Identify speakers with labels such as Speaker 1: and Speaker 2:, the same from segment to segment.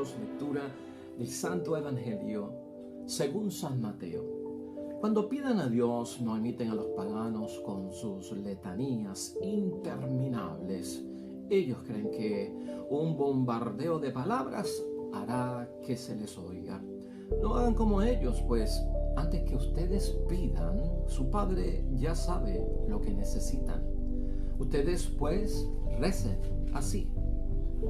Speaker 1: hermanos, lectura del Santo Evangelio según San Mateo. Cuando pidan a Dios, no imiten a los paganos con sus letanías interminables. Ellos creen que un bombardeo de palabras hará que se les oiga. No hagan como ellos, pues antes que ustedes pidan, su Padre ya sabe lo que necesitan. Ustedes pues recen así: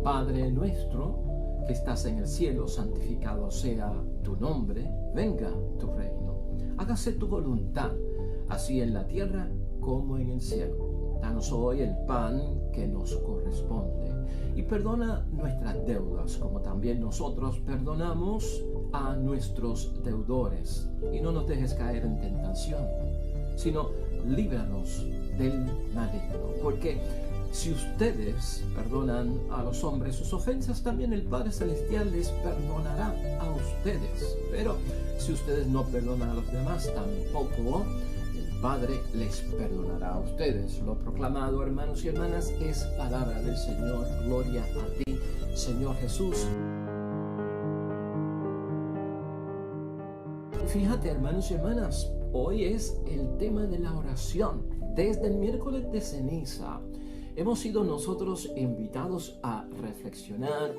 Speaker 1: Padre nuestro que estás en el cielo, santificado sea tu nombre, venga tu reino. Hágase tu voluntad, así en la tierra como en el cielo. Danos hoy el pan que nos corresponde y perdona nuestras deudas, como también nosotros perdonamos a nuestros deudores. Y no nos dejes caer en tentación, sino líbranos del maligno. Porque si ustedes perdonan a los hombres sus ofensas, también el Padre Celestial les perdonará a ustedes. Pero si ustedes no perdonan a los demás, tampoco el Padre les perdonará a ustedes. Lo proclamado, hermanos y hermanas, es palabra del Señor. Gloria a ti, Señor Jesús. Fíjate, hermanos y hermanas, hoy es el tema de la oración. Desde el miércoles de ceniza hemos sido nosotros invitados a reflexionar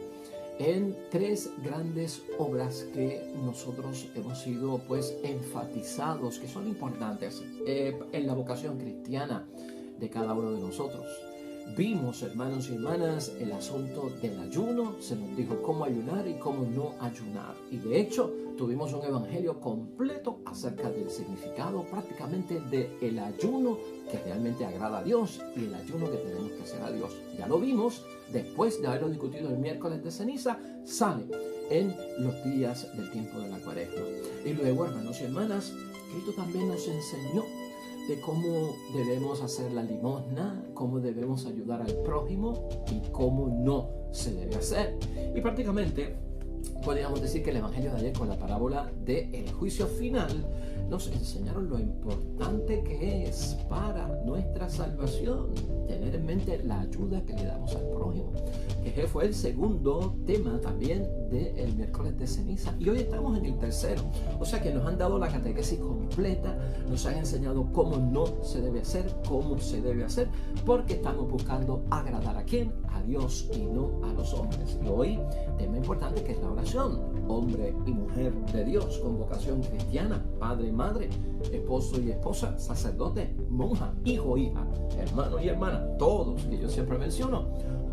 Speaker 1: en tres grandes obras que nosotros hemos sido enfatizados, que son importantes en la vocación cristiana de cada uno de nosotros. Vimos, hermanos y hermanas, el asunto del ayuno. Se nos dijo cómo ayunar y cómo no ayunar. Y de hecho, tuvimos un evangelio completo acerca del significado prácticamente del ayuno que realmente agrada a Dios y el ayuno que tenemos que hacer a Dios. Ya lo vimos, después de haberlo discutido el miércoles de ceniza, sale en los días del tiempo de la Cuaresma. Y luego, hermanos y hermanas, Cristo también nos enseñó de cómo debemos hacer la limosna, cómo debemos ayudar al prójimo y cómo no se debe hacer. Y prácticamente podríamos decir que el evangelio de ayer, con la parábola del juicio final, nos enseñaron lo importante que es para nuestra salvación tener en mente la ayuda que le damos al prójimo. Ese fue el segundo tema también del miércoles de ceniza. Y hoy estamos en el tercero. O sea que nos han dado la catequesis completa, nos han enseñado cómo no se debe hacer, cómo se debe hacer, porque estamos buscando agradar a quién, a Dios y no a los hombres. Y hoy, tema importante que es la oración. Hombre y mujer de Dios con vocación cristiana, padre y madre, esposo y esposa, sacerdote, monja, hijo, hija, hermano y hermana, todos que yo siempre menciono,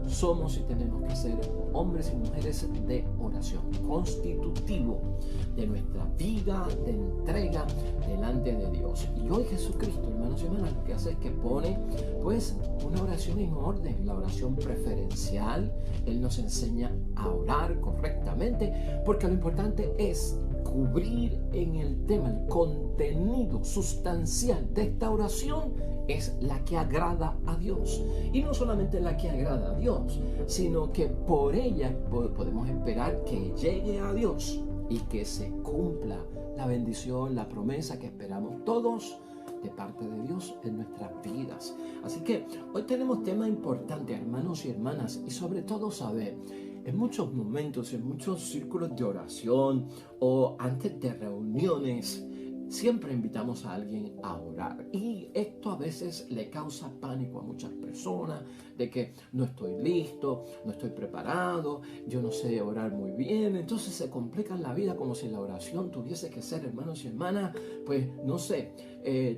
Speaker 1: somos y tenemos que ser hombres y mujeres de oración, constitutivo de nuestra vida de entrega delante de Dios. Y hoy Jesucristo, hermanos y hermanas, lo que hace es que pone una oración en orden, la oración preferencial. Él nos enseña a orar correctamente, porque lo importante es cubrir en el tema, el contenido sustancial de esta oración es la que agrada a Dios. Y no solamente la que agrada a Dios, sino que por ella podemos esperar que llegue a Dios y que se cumpla la bendición, la promesa que esperamos todos de parte de Dios en nuestras vidas. Así que hoy tenemos tema importante, hermanos y hermanas, y sobre todo saber, en muchos momentos, en muchos círculos de oración o antes de reuniones, siempre invitamos a alguien a orar, y esto a veces le causa pánico a muchas personas, de que no estoy listo, no estoy preparado, yo no sé orar muy bien. Entonces se complican la vida como si la oración tuviese que ser, hermanos y hermanas,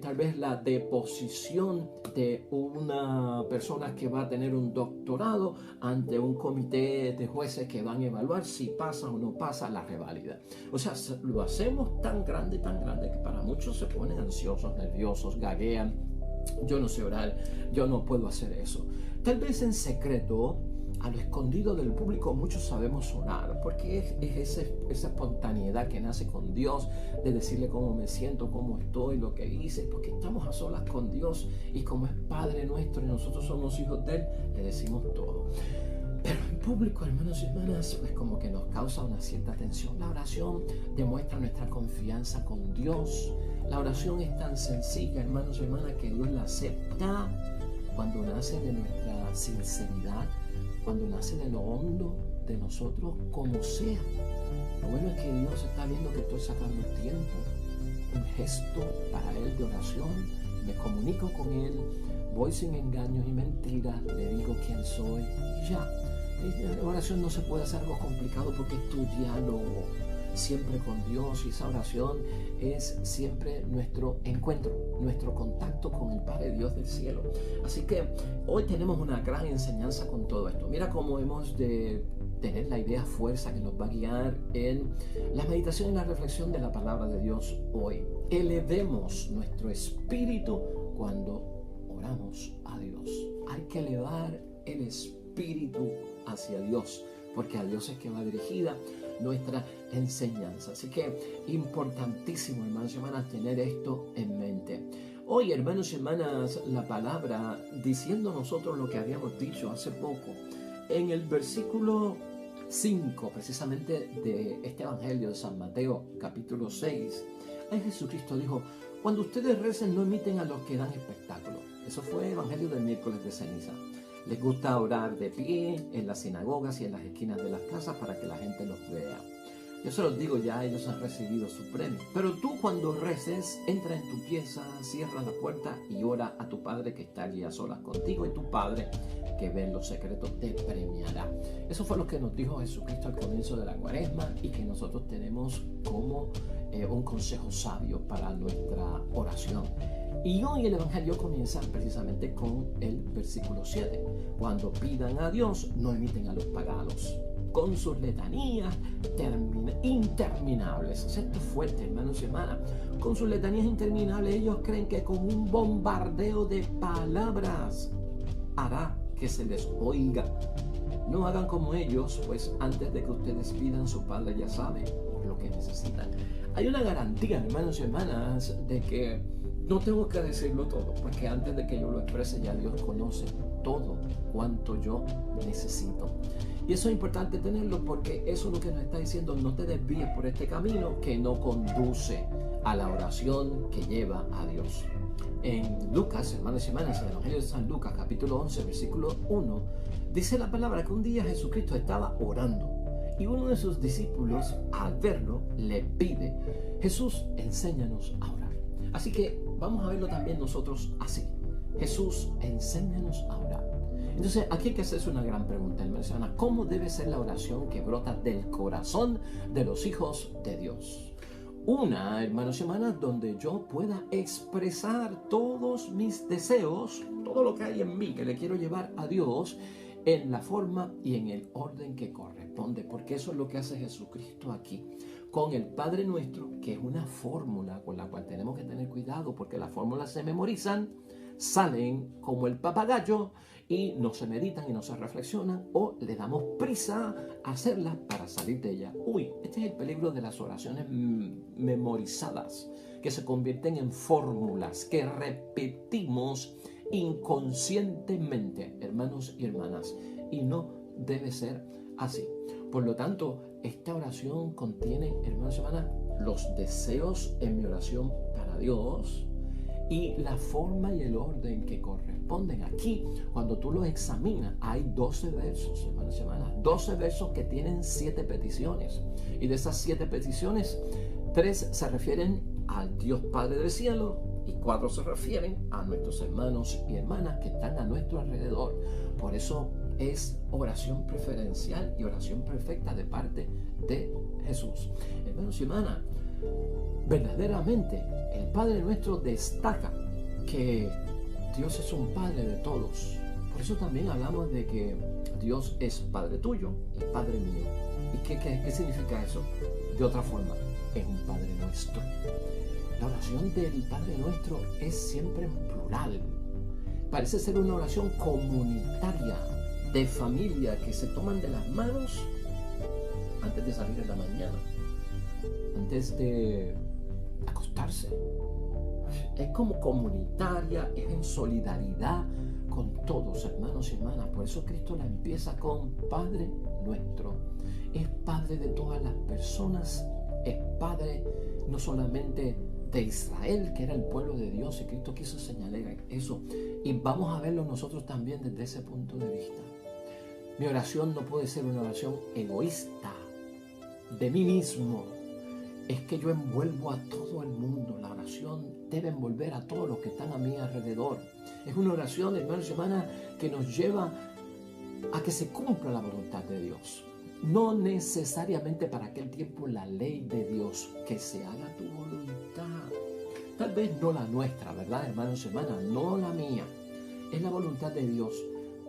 Speaker 1: tal vez la deposición de una persona que va a tener un doctorado ante un comité de jueces que van a evaluar si pasa o no pasa la reválida. O sea, lo hacemos tan grande que para muchos se ponen ansiosos, nerviosos, gaguean. Yo no sé orar, yo no puedo hacer eso. Tal vez en secreto, a lo escondido del público, muchos sabemos orar, porque es esa espontaneidad que nace con Dios, de decirle cómo me siento, cómo estoy, lo que hice, porque estamos a solas con Dios, y como es Padre nuestro y nosotros somos hijos de Él, le decimos todo. Pero en público, hermanos y hermanas, como que nos causa una cierta tensión. La oración demuestra nuestra confianza con Dios. La oración es tan sencilla, hermanos y hermanas, que Dios la acepta cuando nace de nuestra sinceridad, cuando nace de lo hondo de nosotros como sea. Lo bueno es que Dios está viendo que estoy sacando tiempo, un gesto para Él de oración, me comunico con Él, voy sin engaños y mentiras, le digo quién soy y ya. La oración no se puede hacer algo complicado porque es tu diálogo siempre con Dios, y esa oración es siempre nuestro encuentro, nuestro contacto con el Padre Dios del cielo. Así que hoy tenemos una gran enseñanza con todo esto. Mira cómo hemos de tener la idea fuerza que nos va a guiar en la meditación y la reflexión de la palabra de Dios hoy. Elevemos nuestro espíritu cuando oramos a Dios. Hay que elevar el espíritu hacia Dios, porque a Dios es que va dirigida nuestra enseñanza. Así que importantísimo, hermanos y hermanas, tener esto en mente. Hoy, hermanos y hermanas, la palabra diciendo nosotros lo que habíamos dicho hace poco en el versículo 5 precisamente de este evangelio de San Mateo capítulo 6, ahí Jesucristo dijo: cuando ustedes recen, no imiten a los que dan espectáculo. Eso fue el evangelio del miércoles de ceniza. Les gusta orar de pie en las sinagogas y en las esquinas de las casas para que la gente los vea. Yo se los digo, ya ellos han recibido su premio. Pero tú, cuando reces, entra en tu pieza, cierra la puerta y ora a tu Padre que está allí a solas contigo, y tu Padre que ve en los secretos te premiará. Eso fue lo que nos dijo Jesucristo al comienzo de la Cuaresma, y que nosotros tenemos como un consejo sabio para nuestra oración. Y hoy el Evangelio comienza precisamente con el versículo 7. Cuando pidan a Dios, no imiten a los paganos con sus letanías interminables. Esto es fuerte, hermanos y hermanas. Con sus letanías interminables, ellos creen que con un bombardeo de palabras hará que se les oiga. No hagan como ellos, pues antes de que ustedes pidan, su Padre ya sabe lo que necesitan. Hay una garantía, hermanos y hermanas, de que no tengo que decirlo todo, porque antes de que yo lo exprese, ya Dios conoce todo cuanto yo necesito. Y eso es importante tenerlo, porque eso es lo que nos está diciendo: no te desvíes por este camino que no conduce a la oración que lleva a Dios. En Lucas, hermanos y hermanas, en el Evangelio de San Lucas, capítulo 11, versículo 1, dice la palabra que un día Jesucristo estaba orando, y uno de sus discípulos, al verlo, le pide: Jesús, enséñanos a orar. Así que vamos a verlo también nosotros así: Jesús, enséñanos a orar. Entonces aquí hay que hacerse una gran pregunta, hermanos. ¿Cómo debe ser la oración que brota del corazón de los hijos de Dios? Una, hermanos y hermanas, donde yo pueda expresar todos mis deseos, todo lo que hay en mí que le quiero llevar a Dios, en la forma y en el orden que corresponde, porque eso es lo que hace Jesucristo aquí con el Padre Nuestro, que es una fórmula con la cual tenemos que tener cuidado, porque las fórmulas se memorizan, salen como el papagayo y no se meditan y no se reflexionan, o le damos prisa a hacerlas para salir de ellas. Este es el peligro de las oraciones memorizadas, que se convierten en fórmulas que repetimos inconscientemente, hermanos y hermanas, y no debe ser así. Por lo tanto, esta oración contiene, hermanos y hermanas, los deseos en mi oración para Dios y la forma y el orden que corresponden. Aquí, cuando tú lo examinas, hay 12 versos, hermanos y hermanas, 12 versos que tienen 7 peticiones. Y de esas 7 peticiones, 3 se refieren al Dios Padre del cielo y 4 se refieren a nuestros hermanos y hermanas que están a nuestro alrededor. Por eso es oración preferencial y oración perfecta de parte de Jesús. Hermanos y hermanas, verdaderamente el Padre Nuestro destaca que Dios es un Padre de todos. Por eso también hablamos de que Dios es Padre tuyo y Padre mío. ¿Y qué significa eso? De otra forma, es un Padre nuestro. La oración del Padre Nuestro es siempre en plural. Parece ser una oración comunitaria, de familia, que se toman de las manos antes de salir en la mañana, antes de acostarse. Es como comunitaria, es en solidaridad con todos, hermanos y hermanas. Por eso Cristo la empieza con Padre Nuestro. Es Padre de todas las personas, es Padre no solamente de Israel, que era el pueblo de Dios, y Cristo quiso señalar eso. Y vamos a verlo nosotros también desde ese punto de vista. Mi oración no puede ser una oración egoísta de mí mismo. Es que yo envuelvo a todo el mundo. La oración debe envolver a todos los que están a mi alrededor. Es una oración, hermanos y hermanas, que nos lleva a que se cumpla la voluntad de Dios. No necesariamente para aquel tiempo la ley de Dios, que se haga tu voluntad. Tal vez no la nuestra, ¿verdad, hermanos y hermanas? No la mía. Es la voluntad de Dios.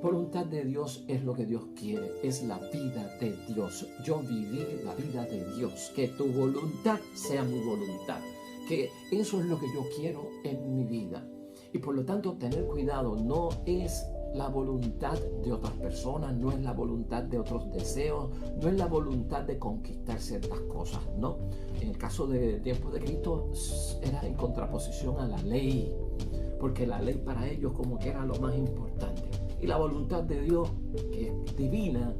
Speaker 1: Voluntad de Dios es lo que Dios quiere, es la vida de Dios. Yo vivir la vida de Dios, que tu voluntad sea mi voluntad, que eso es lo que yo quiero en mi vida. Y por lo tanto, tener cuidado, no es la voluntad de otras personas, no es la voluntad de otros deseos, no es la voluntad de conquistar ciertas cosas, ¿no? En el caso de tiempo de Cristo era en contraposición a la ley, porque la ley para ellos como que era lo más importante. Y la voluntad de Dios, que es divina,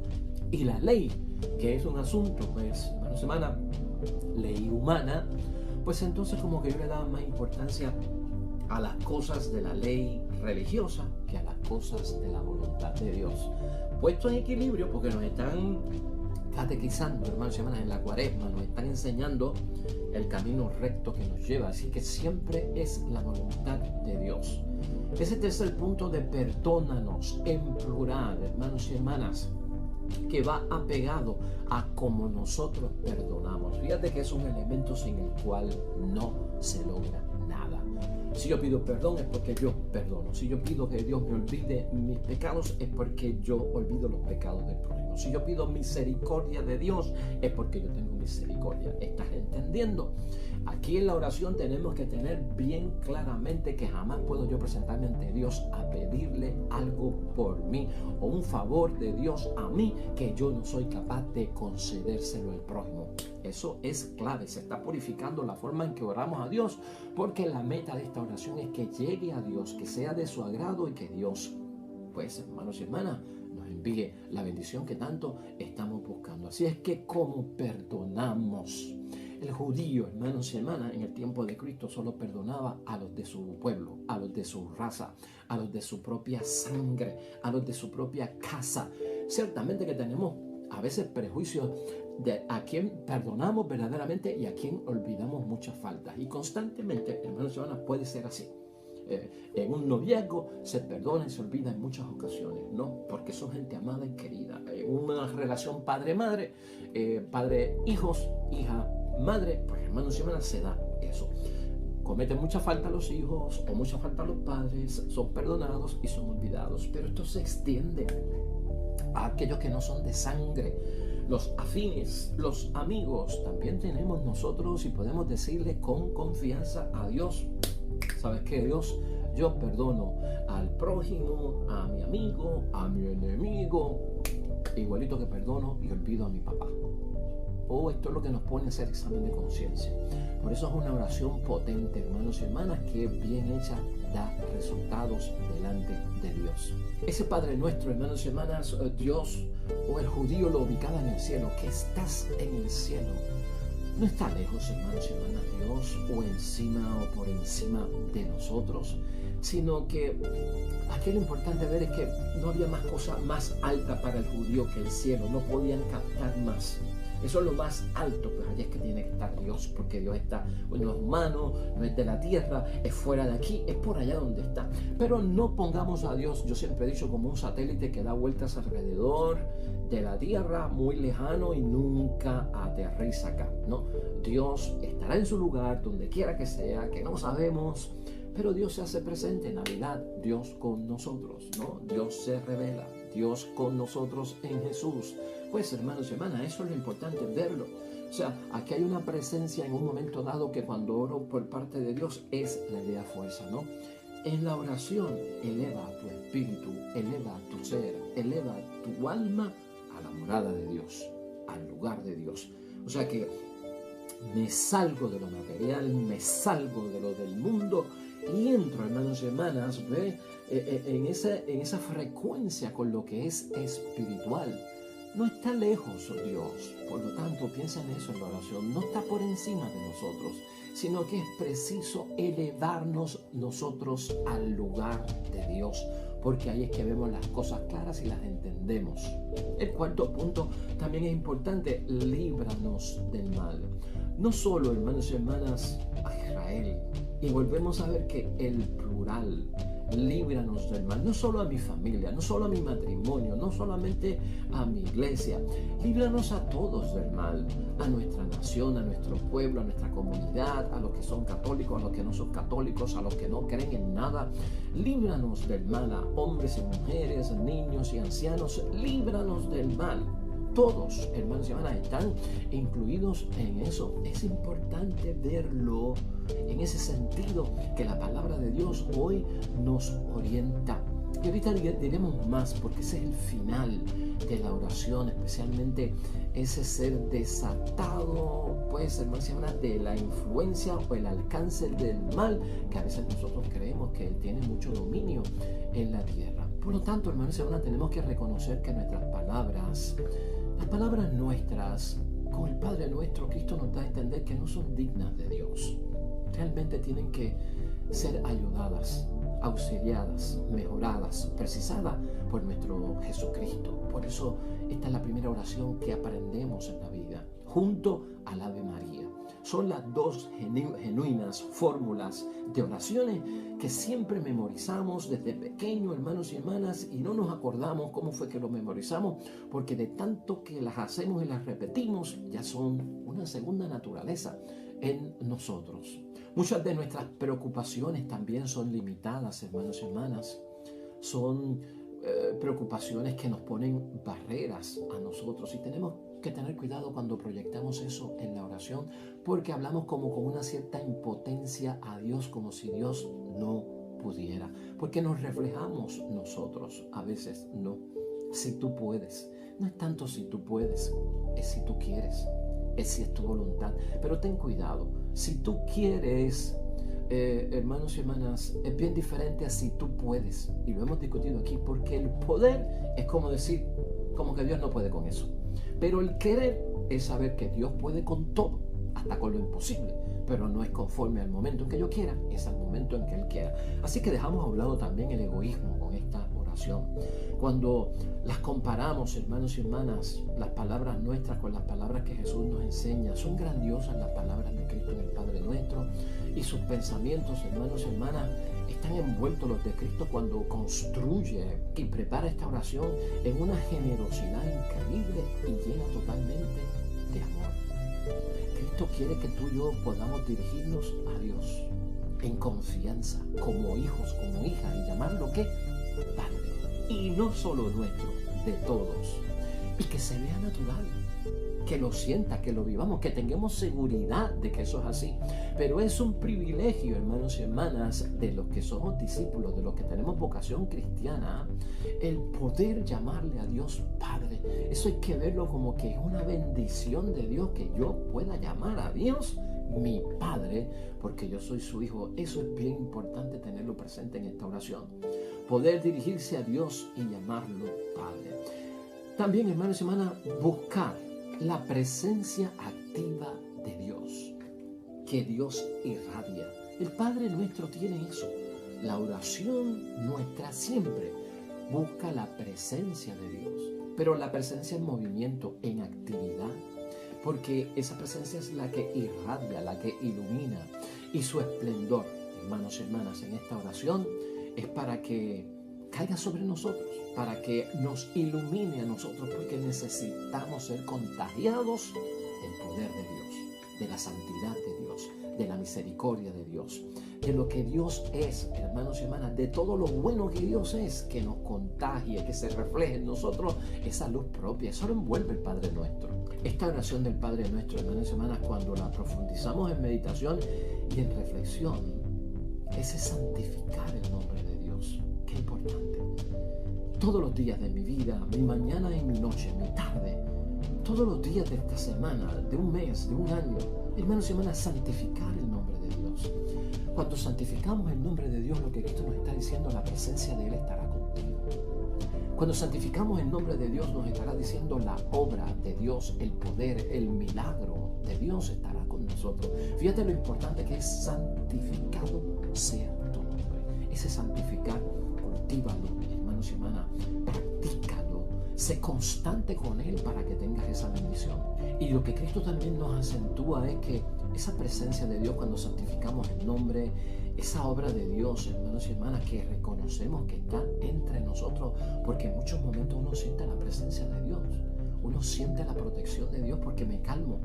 Speaker 1: y la ley, que es un asunto, pues, hermanos y hermanas, ley humana, pues entonces como que yo le daba más importancia a las cosas de la ley religiosa que a las cosas de la voluntad de Dios. Puesto en equilibrio, porque nos están catequizando, hermanos y hermanas, en la Cuaresma, nos están enseñando el camino recto que nos lleva, así que siempre es la voluntad de Dios. Ese tercer punto de perdónanos en plural, hermanos y hermanas, que va apegado a cómo nosotros perdonamos. Fíjate que es un elemento sin el cual no se logra nada. Si yo pido perdón es porque yo perdono. Si yo pido que Dios me olvide mis pecados es porque yo olvido los pecados del prójimo. Si yo pido misericordia de Dios es porque yo tengo misericordia. ¿Estás entendiendo? Aquí en la oración tenemos que tener bien claramente que jamás puedo yo presentarme ante Dios a pedirle algo por mí o un favor de Dios a mí que yo no soy capaz de concedérselo al prójimo. Eso es clave, se está purificando la forma en que oramos a Dios, porque la meta de esta oración es que llegue a Dios, que sea de su agrado y que Dios, pues hermanos y hermanas, nos envíe la bendición que tanto estamos buscando. Así es que como perdonamos. El judío, hermanos y hermanas, en el tiempo de Cristo solo perdonaba a los de su pueblo, a los de su raza, a los de su propia sangre, a los de su propia casa. Ciertamente que tenemos a veces prejuicios de a quién perdonamos verdaderamente y a quién olvidamos muchas faltas. Y constantemente, hermanos y hermanas, puede ser así. En un noviazgo se perdona y se olvida en muchas ocasiones, ¿no? Porque son gente amada y querida. En una relación padre-madre, padre-hijos, hija-madre, pues hermanos y hermanas, se da eso. Cometen mucha falta los hijos o mucha falta los padres, son perdonados y son olvidados. Pero esto se extiende a aquellos que no son de sangre, los afines, los amigos. También tenemos nosotros y podemos decirle con confianza a Dios: ¿sabes qué, Dios? Yo perdono al prójimo, a mi amigo, a mi enemigo, igualito que perdono y olvido a mi papá. Esto es lo que nos pone a hacer examen de conciencia. Por eso es una oración potente, hermanos y hermanas, que bien hecha da resultados delante de Dios. Ese Padre nuestro, hermanos y hermanas, Dios o el judío lo ubicaba en el cielo, que estás en el cielo. No está lejos, hermanos y hermanas, Dios, o encima o por encima de nosotros, sino que aquí lo importante ver es que no había más cosa más alta para el judío que el cielo, no podían captar más. Eso es lo más alto, pero allá es que tiene que estar Dios, porque Dios está, no es humano, no es de la tierra, es fuera de aquí, es por allá donde está. Pero no pongamos a Dios, yo siempre he dicho, como un satélite que da vueltas alrededor de la tierra, muy lejano y nunca aterriza acá, ¿no? Dios estará en su lugar, donde quiera que sea, que no sabemos, pero Dios se hace presente en Navidad, Dios con nosotros, ¿no? Dios se revela, Dios con nosotros en Jesús. Pues hermanos y hermanas, eso es lo importante, verlo. O sea, aquí hay una presencia en un momento dado que cuando oro por parte de Dios es la idea fuerza, ¿no? En la oración eleva tu espíritu, eleva tu ser, eleva tu alma a la morada de Dios, al lugar de Dios. O sea que me salgo de lo material, me salgo de lo del mundo y entro, hermanos y hermanas, en esa frecuencia con lo que es espiritual. No está lejos Dios, por lo tanto piensa en eso en la oración, no está por encima de nosotros, sino que es preciso elevarnos nosotros al lugar de Dios, porque ahí es que vemos las cosas claras y las entendemos. El cuarto punto también es importante: líbranos del mal. No solo, hermanos y hermanas, a Israel, y volvemos a ver que el plural, líbranos del mal, no solo a mi familia, no solo a mi matrimonio, no solamente a mi iglesia, líbranos a todos del mal, a nuestra nación, a nuestro pueblo, a nuestra comunidad, a los que son católicos, a los que no son católicos, a los que no creen en nada. Líbranos del mal, a hombres y mujeres, niños y ancianos, líbranos del mal. Todos, hermanos y hermanas, están incluidos en eso. Es importante verlo en ese sentido, que la palabra de Dios hoy nos orienta. Y ahorita diremos más, porque ese es el final de la oración, especialmente ese ser desatado, pues, hermanos y hermanas, de la influencia o el alcance del mal, que a veces nosotros creemos que él tiene mucho dominio en la tierra. Por lo tanto, hermanos y hermanas, tenemos que reconocer que nuestras palabras, las palabras nuestras, con el Padre nuestro, Cristo nos da a entender que no son dignas de Dios. Realmente tienen que ser ayudadas, auxiliadas, mejoradas, precisadas por nuestro Jesucristo. Por eso esta es la primera oración que aprendemos en la vida, junto al Ave María. Son las dos genuinas fórmulas de oraciones que siempre memorizamos desde pequeño, hermanos y hermanas, y no nos acordamos cómo fue que lo memorizamos, porque de tanto que las hacemos y las repetimos, ya son una segunda naturaleza en nosotros. Muchas de nuestras preocupaciones también son limitadas, hermanos y hermanas. Son preocupaciones que nos ponen barreras a nosotros, y tenemos que tener cuidado cuando proyectamos eso en la oración, porque hablamos como con una cierta impotencia a Dios, como si Dios no pudiera, porque nos reflejamos nosotros. A veces no. Si tú puedes, no es tanto si tú puedes, es si tú quieres, es si es tu voluntad. Pero ten cuidado, si tú quieres, hermanos y hermanas, es bien diferente a si tú puedes, y lo hemos discutido aquí, porque el poder es como decir, como que Dios no puede con eso. Pero el querer es saber que Dios puede con todo, hasta con lo imposible, pero no es conforme al momento en que yo quiera, es al momento en que Él quiera. Así que dejamos a un lado también el egoísmo con esta oración. Cuando las comparamos, hermanos y hermanas, las palabras nuestras con las palabras que Jesús nos enseña, son grandiosas las palabras de Cristo en el Padre Nuestro, y sus pensamientos, hermanos y hermanas, están envueltos los de Cristo cuando construye y prepara esta oración en una generosidad increíble y llena totalmente de amor. Cristo quiere que tú y yo podamos dirigirnos a Dios en confianza, como hijos, como hijas, y llamarlo ¿qué? Padre. Y no solo nuestro, de todos. Y que se vea natural, que lo sienta, que lo vivamos, que tengamos seguridad de que eso es así. Pero es un privilegio, hermanos y hermanas, de los que somos discípulos, de los que tenemos vocación cristiana, el poder llamarle a Dios Padre. Eso hay que verlo como que es una bendición de Dios, que yo pueda llamar a Dios mi Padre, porque yo soy su hijo. Eso es bien importante tenerlo presente en esta oración. Poder dirigirse a Dios y llamarlo Padre. También, hermanos y hermanas, buscar la presencia activa de Dios, que Dios irradia. El Padre nuestro tiene eso. La oración nuestra siempre busca la presencia de Dios, pero la presencia en movimiento, en actividad, porque esa presencia es la que irradia, la que ilumina, y su esplendor, hermanos y hermanas, en esta oración es para que caiga sobre nosotros, para que nos ilumine a nosotros, porque necesitamos ser contagiados del poder de Dios, de la santidad de Dios, de la misericordia de Dios, de lo que Dios es, hermanos y hermanas, de todo lo bueno que Dios es, que nos contagie, que se refleje en nosotros esa luz propia. Eso lo envuelve el Padre Nuestro. Esta oración del Padre Nuestro, hermanos y hermanas, cuando la profundizamos en meditación y en reflexión, es santificar el nombre de Dios. Qué importante. Todos los días de mi vida, mi mañana y mi noche, mi tarde, todos los días de esta semana, de un mes, de un año, hermanos y hermanas, santificar el nombre de Dios. Cuando santificamos el nombre de Dios, lo que Cristo nos está diciendo, la presencia de Él estará contigo. Cuando santificamos el nombre de Dios, nos estará diciendo la obra de Dios, el poder, el milagro de Dios estará con nosotros. Fíjate lo importante que es: santificado sea tu nombre. Ese santificar, cultívalo en hermanos y hermanas. Practícalo. Sé constante con Él para que tengas esa bendición. Y lo que Cristo también nos acentúa es que esa presencia de Dios cuando santificamos el nombre, esa obra de Dios, hermanos y hermanas, que reconocemos que está entre nosotros, porque en muchos momentos uno siente la presencia de Dios. Uno siente la protección de Dios porque me calmo,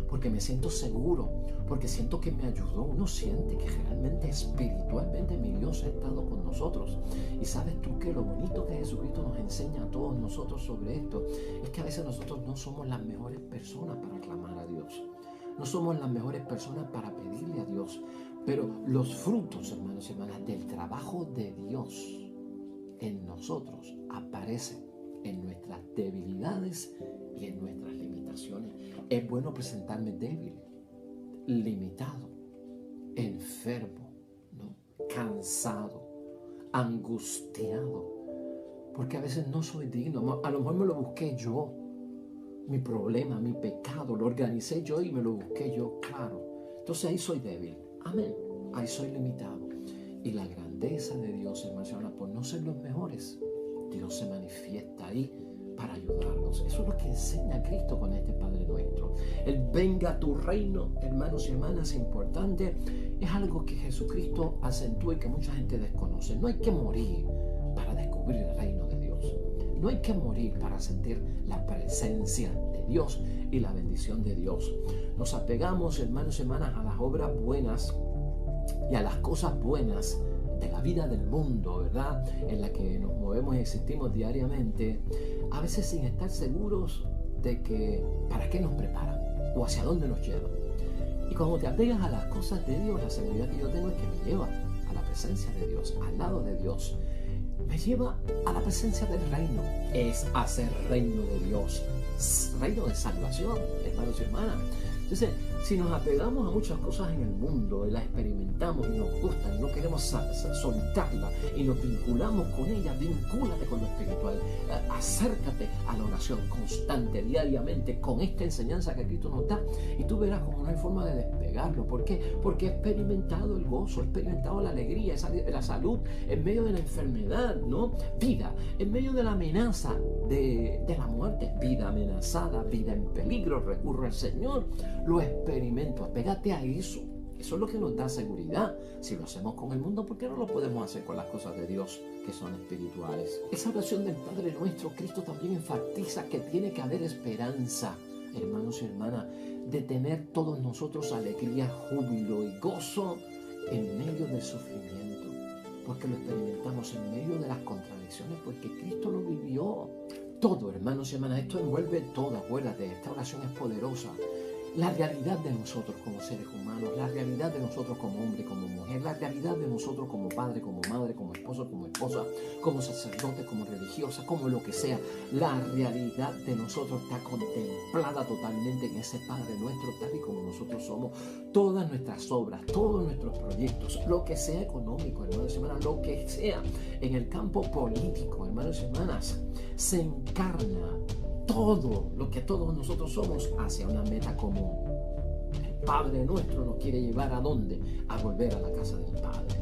Speaker 1: porque me siento seguro, porque siento que me ayudó. Uno siente que realmente espiritualmente mi Dios ha estado con nosotros. Y sabes tú que lo bonito que Jesucristo nos enseña a todos nosotros sobre esto es que a veces nosotros no somos las mejores personas para clamar a Dios. No somos las mejores personas para pedirle a Dios. Pero los frutos, hermanos y hermanas, del trabajo de Dios en nosotros aparecen en nuestras debilidades y en nuestras limitaciones. Es bueno presentarme débil, limitado, enfermo, ¿no? Cansado, angustiado, porque a veces no soy digno. A lo mejor me lo busqué yo, mi problema, mi pecado, lo organicé yo y me lo busqué yo, claro. Entonces ahí soy débil, amén, ahí soy limitado. Y la grandeza de Dios, hermanos, por no ser los mejores, Dios se manifiesta ahí para ayudarnos. Eso es lo que enseña Cristo con este Padre Nuestro. El venga a tu reino, hermanos y hermanas, importante. Es algo que Jesucristo acentúa y que mucha gente desconoce. No hay que morir para descubrir el reino de Dios. No hay que morir para sentir la presencia de Dios y la bendición de Dios. Nos apegamos, hermanos y hermanas, a las obras buenas y a las cosas buenas de la vida del mundo, ¿verdad? En la que nos movemos y existimos diariamente, a veces sin estar seguros de que para qué nos preparan o hacia dónde nos llevan. Y cuando te apegas a las cosas de Dios, la seguridad que yo tengo es que me lleva a la presencia de Dios, al lado de Dios. Me lleva a la presencia del reino. Es hacer reino de Dios, reino de salvación, hermanos y hermanas. Entonces, si nos apegamos a muchas cosas en el mundo y las experimentamos y nos gustan y no queremos soltarla y nos vinculamos con ella, vincúlate con lo espiritual. Acércate a la oración constante, diariamente, con esta enseñanza que Cristo nos da y tú verás como no hay forma de despegarlo. ¿Por qué? Porque he experimentado el gozo, he experimentado la alegría, la salud en medio de la enfermedad, ¿no? Vida, en medio de la amenaza de la muerte, vida amenazada, vida en peligro, recurro al Señor. Lo experimento, apégate a eso. Eso es lo que nos da seguridad. Si lo hacemos con el mundo, ¿por qué no lo podemos hacer con las cosas de Dios que son espirituales? Esa oración del Padre Nuestro, Cristo también enfatiza que tiene que haber esperanza, hermanos y hermanas, de tener todos nosotros alegría, júbilo y gozo en medio del sufrimiento, porque lo experimentamos en medio de las contradicciones, porque Cristo lo vivió. Todo, hermanos y hermanas, esto envuelve todo, acuérdate, esta oración es poderosa. La realidad de nosotros como seres humanos, la realidad de nosotros como hombre y como mujer, la realidad de nosotros como padre, como madre, como esposo, como esposa, como sacerdote, como religiosa, como lo que sea. La realidad de nosotros está contemplada totalmente en ese Padre Nuestro, tal y como nosotros somos. Todas nuestras obras, todos nuestros proyectos, lo que sea económico, hermanos y hermanas, lo que sea en el campo político, hermanos y hermanas, se encarna todo lo que todos nosotros somos hacia una meta común. El Padre Nuestro nos quiere llevar ¿a dónde? A volver a la casa del Padre,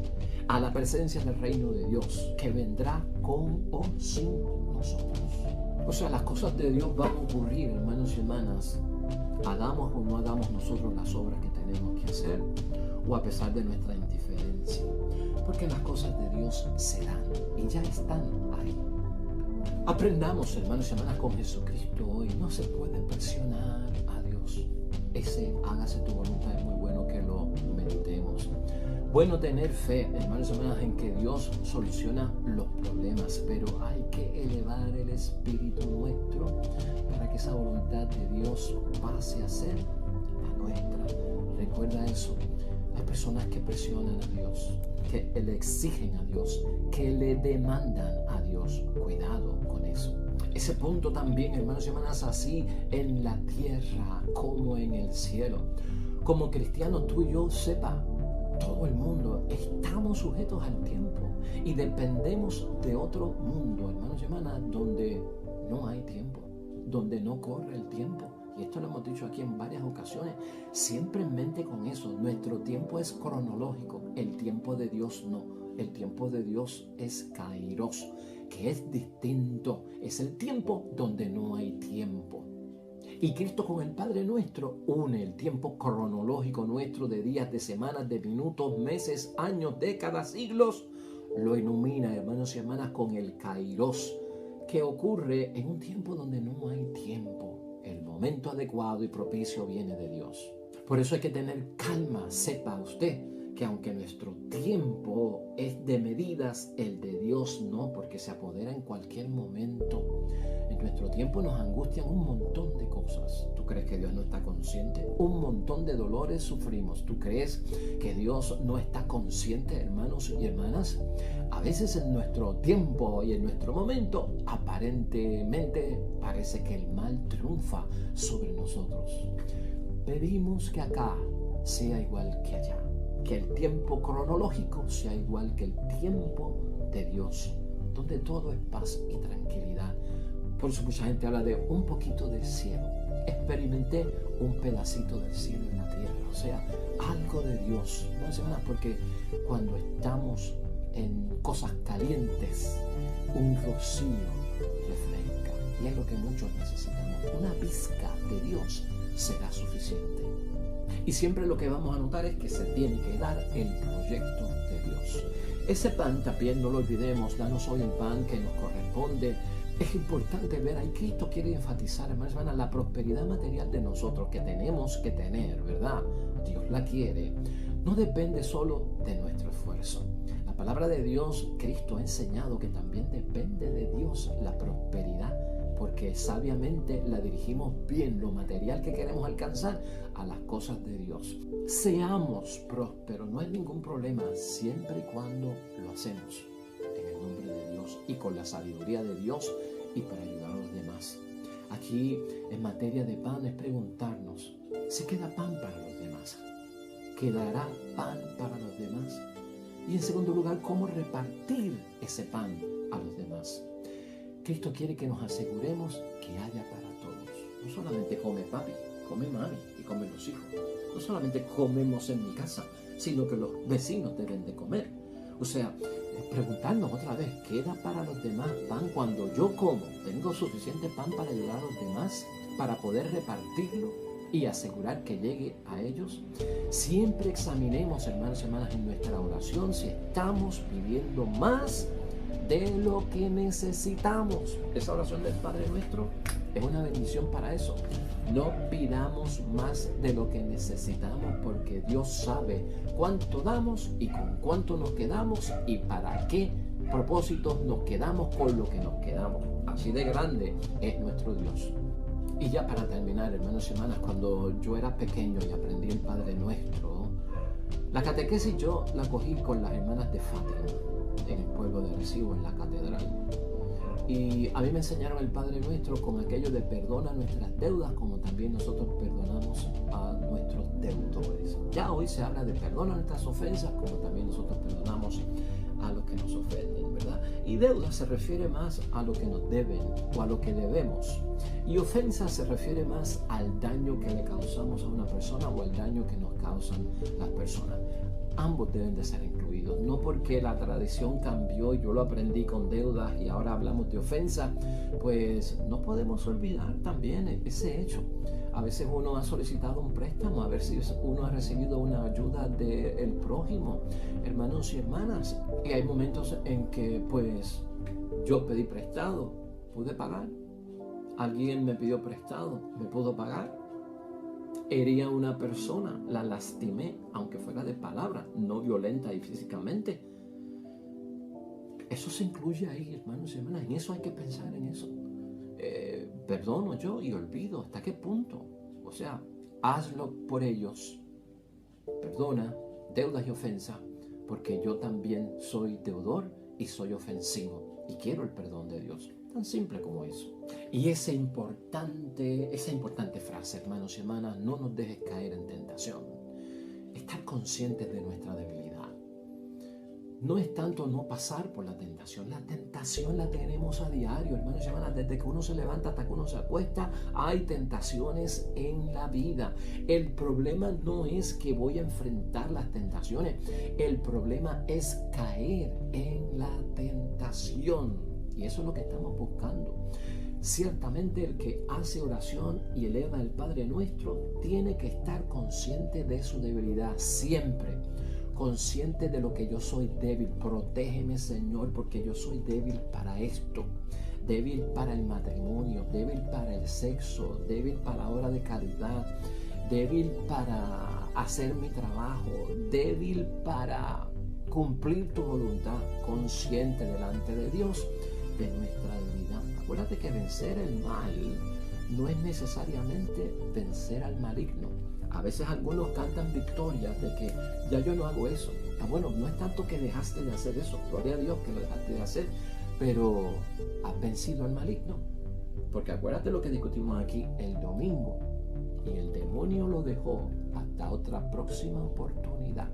Speaker 1: a la presencia del reino de Dios, que vendrá con o sin nosotros. O sea, las cosas de Dios van a ocurrir, hermanos y hermanas, hagamos o no hagamos nosotros las obras que tenemos que hacer, o a pesar de nuestra indiferencia, porque las cosas de Dios serán y ya están ahí. Aprendamos, hermanos y hermanas, con Jesucristo hoy. No se puede presionar a Dios. Ese hágase tu voluntad es muy bueno que lo meditemos. Bueno tener fe, hermanos y hermanas, en que Dios soluciona los problemas, pero hay que elevar el espíritu nuestro para que esa voluntad de Dios pase a ser la nuestra. Recuerda eso. Hay personas que presionan a Dios, que le exigen a Dios, que le demandan a Dios. Cuidado con eso. Ese punto también, hermanos y hermanas, así en la tierra como en el cielo. Como cristianos, tú y yo, sepa, todo el mundo, estamos sujetos al tiempo y dependemos de otro mundo, hermanos y hermanas, donde no hay tiempo, donde no corre el tiempo. Y esto lo hemos dicho aquí en varias ocasiones. Siempre en mente con eso. Nuestro tiempo es cronológico. El tiempo de Dios no. El tiempo de Dios es kairos. que es distinto. Es el tiempo donde no hay tiempo. Y Cristo con el Padre Nuestro une el tiempo cronológico nuestro de días, de semanas, de minutos, meses, años, décadas, siglos. Lo ilumina, hermanos y hermanas, con el Kairos, que ocurre en un tiempo donde no hay tiempo. El momento adecuado y propicio viene de Dios. Por eso hay que tener calma. Sepa usted que aunque nuestro tiempo es de medidas, el de Dios no, porque se apodera en cualquier momento. En nuestro tiempo nos angustian un montón de cosas. ¿Tú crees que Dios no está consciente? Un montón de dolores sufrimos. ¿Tú crees que Dios no está consciente, hermanos y hermanas? A veces en nuestro tiempo y en nuestro momento, aparentemente parece que el mal triunfa sobre nosotros. Pedimos que acá sea igual que allá, que el tiempo cronológico sea igual que el tiempo de Dios, donde todo es paz y tranquilidad. Por eso mucha gente habla de un poquito del cielo. Experimenté un pedacito del cielo en la tierra, o sea, algo de Dios. No sé nada, porque cuando estamos en cosas calientes, un rocío refresca, y es lo que muchos necesitamos. Una pizca de Dios será suficiente. Y siempre lo que vamos a notar es que se tiene que dar el proyecto de Dios. Ese pan también, no lo olvidemos, danos hoy el pan que nos corresponde. Es importante ver, ahí Cristo quiere enfatizar, hermanos y hermanas, la prosperidad material de nosotros que tenemos que tener, ¿verdad? Dios la quiere. No depende solo de nuestro esfuerzo. La palabra de Dios, Cristo ha enseñado que también depende de Dios la prosperidad, porque sabiamente la dirigimos bien, lo material que queremos alcanzar, a las cosas de Dios. Seamos prósperos, no hay ningún problema, siempre y cuando lo hacemos en el nombre de Dios y con la sabiduría de Dios y para ayudar a los demás. Aquí, en materia de pan, es preguntarnos, ¿se queda pan para los demás? ¿Quedará pan para los demás? Y en segundo lugar, ¿cómo repartir ese pan a los demás? Cristo quiere que nos aseguremos que haya para todos. No solamente come papi, come mami y comen los hijos. No solamente comemos en mi casa, sino que los vecinos deben de comer. O sea, preguntarnos otra vez, ¿queda para los demás pan cuando yo como? ¿Tengo suficiente pan para ayudar a los demás, para poder repartirlo y asegurar que llegue a ellos? Siempre examinemos, hermanos y hermanas, en nuestra oración si estamos pidiendo más de lo que necesitamos. Esa oración del Padre Nuestro es una bendición para eso. No pidamos más de lo que necesitamos, porque Dios sabe cuánto damos y con cuánto nos quedamos y para qué propósitos nos quedamos con lo que nos quedamos. Así de grande es nuestro Dios. Y ya para terminar, hermanos y hermanas, cuando yo era pequeño y aprendí el Padre Nuestro, la catequesis yo la cogí con las hermanas de Fátima en el pueblo de Recibo, en la catedral. Y a mí me enseñaron el Padre Nuestro con aquello de perdona nuestras deudas como también nosotros perdonamos a nuestros deudores. Ya hoy se habla de perdona nuestras ofensas como también nosotros perdonamos a los que nos ofenden, ¿verdad? Y deuda se refiere más a lo que nos deben o a lo que debemos. Y ofensa se refiere más al daño que le causamos a una persona o al daño que nos causan las personas. Ambos deben de ser incluidos, no porque la tradición cambió y yo lo aprendí con deudas y ahora hablamos de ofensa, pues no podemos olvidar también ese hecho. A veces uno ha solicitado un préstamo, a veces uno ha recibido una ayuda del prójimo, hermanos y hermanas, y hay momentos en que pues yo pedí prestado, pude pagar, alguien me pidió prestado, me pudo pagar. Herí a una persona, la lastimé, aunque fuera de palabra, no violenta y físicamente. Eso se incluye ahí, hermanos y hermanas. En eso hay que pensar, en eso. Perdono yo y olvido. ¿Hasta qué punto? O sea, hazlo por ellos. Perdona, deudas y ofensas, porque yo también soy deudor y soy ofensivo. Y quiero el perdón de Dios. Tan simple como eso. Y esa importante frase, hermanos y hermanas, no nos dejes caer en tentación. Estar conscientes de nuestra debilidad. No es tanto no pasar por la tentación la tenemos a diario, hermanos y hermanas. Desde que uno se levanta hasta que uno se acuesta, hay tentaciones en la vida. El problema no es que voy a enfrentar las tentaciones, el problema es caer en la tentación. Y eso es lo que estamos buscando. Ciertamente el que hace oración y eleva el Padre Nuestro tiene que estar consciente de su debilidad siempre, consciente de lo que yo soy débil. Protégeme, Señor, porque yo soy débil para esto, débil para el matrimonio, débil para el sexo, débil para la hora de caridad, débil para hacer mi trabajo, débil para cumplir tu voluntad, consciente delante de Dios de nuestra debilidad. Acuérdate que vencer el mal no es necesariamente vencer al maligno. A veces algunos cantan victorias de que ya yo no hago eso. Bueno, no es tanto que dejaste de hacer eso, gloria a Dios que lo dejaste de hacer, pero has vencido al maligno. Porque acuérdate lo que discutimos aquí el domingo, y el demonio lo dejó hasta otra próxima oportunidad.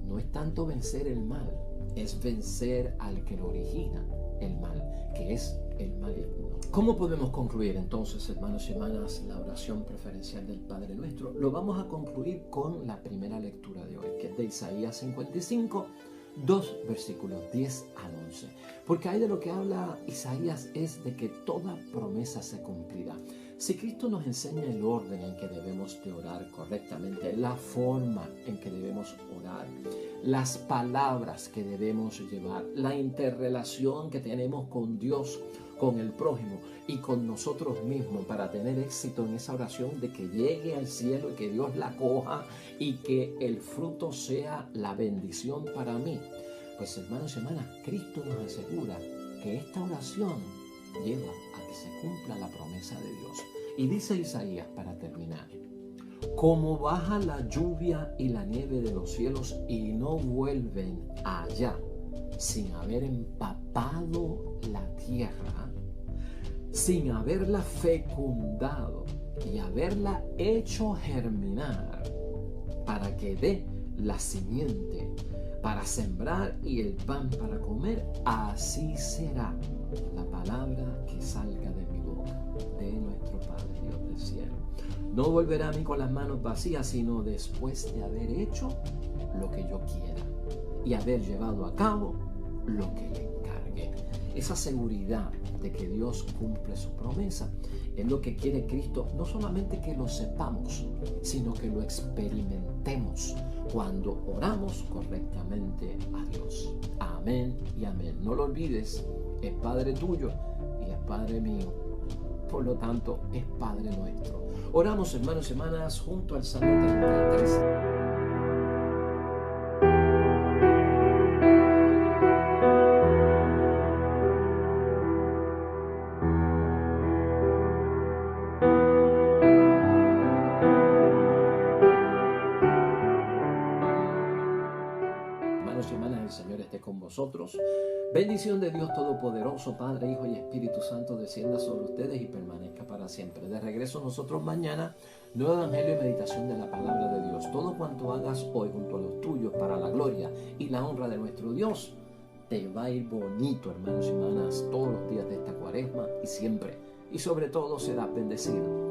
Speaker 1: No es tanto vencer el mal, es vencer al que lo origina el mal, que es el maligno. ¿Cómo podemos concluir entonces, hermanos y hermanas, la oración preferencial del Padre Nuestro? Lo vamos a concluir con la primera lectura de hoy, que es de Isaías 55, 2 versículos 10 al 11. Porque ahí de lo que habla Isaías es de que toda promesa se cumplirá. Si Cristo nos enseña el orden en que debemos de orar correctamente, la forma en que debemos orar, las palabras que debemos llevar, la interrelación que tenemos con Dios, con el prójimo y con nosotros mismos para tener éxito en esa oración de que llegue al cielo y que Dios la coja y que el fruto sea la bendición para mí. Pues hermanos y hermanas, Cristo nos asegura que esta oración lleva a que se cumpla la promesa de Dios. Y dice Isaías para terminar: como baja la lluvia y la nieve de los cielos y no vuelven allá sin haber empapado la tierra, sin haberla fecundado y haberla hecho germinar para que dé la simiente para sembrar y el pan para comer, así será la palabra que salga de mi boca, de nuestro Padre Dios del cielo. No volverá a mí con las manos vacías, sino después de haber hecho lo que yo quiera y haber llevado a cabo lo que le encargue. Esa seguridad de que Dios cumple su promesa es lo que quiere Cristo, no solamente que lo sepamos, sino que lo experimentemos cuando oramos correctamente a Dios. Amén y amén. No lo olvides, es Padre tuyo y es Padre mío. Por lo tanto, es Padre nuestro. Oramos, hermanos y hermanas, junto al Salmo 33. Hermanos y hermanas, el Señor esté con vosotros. Bendición de Dios Todopoderoso, Padre, Hijo y Espíritu Santo, descienda sobre ustedes y permanezca para siempre. De regreso nosotros mañana, nuevo evangelio y meditación de la palabra de Dios. Todo cuanto hagas hoy junto a los tuyos para la gloria y la honra de nuestro Dios, te va a ir bonito, hermanos y hermanas, todos los días de esta cuaresma y siempre. Y sobre todo serás bendecido.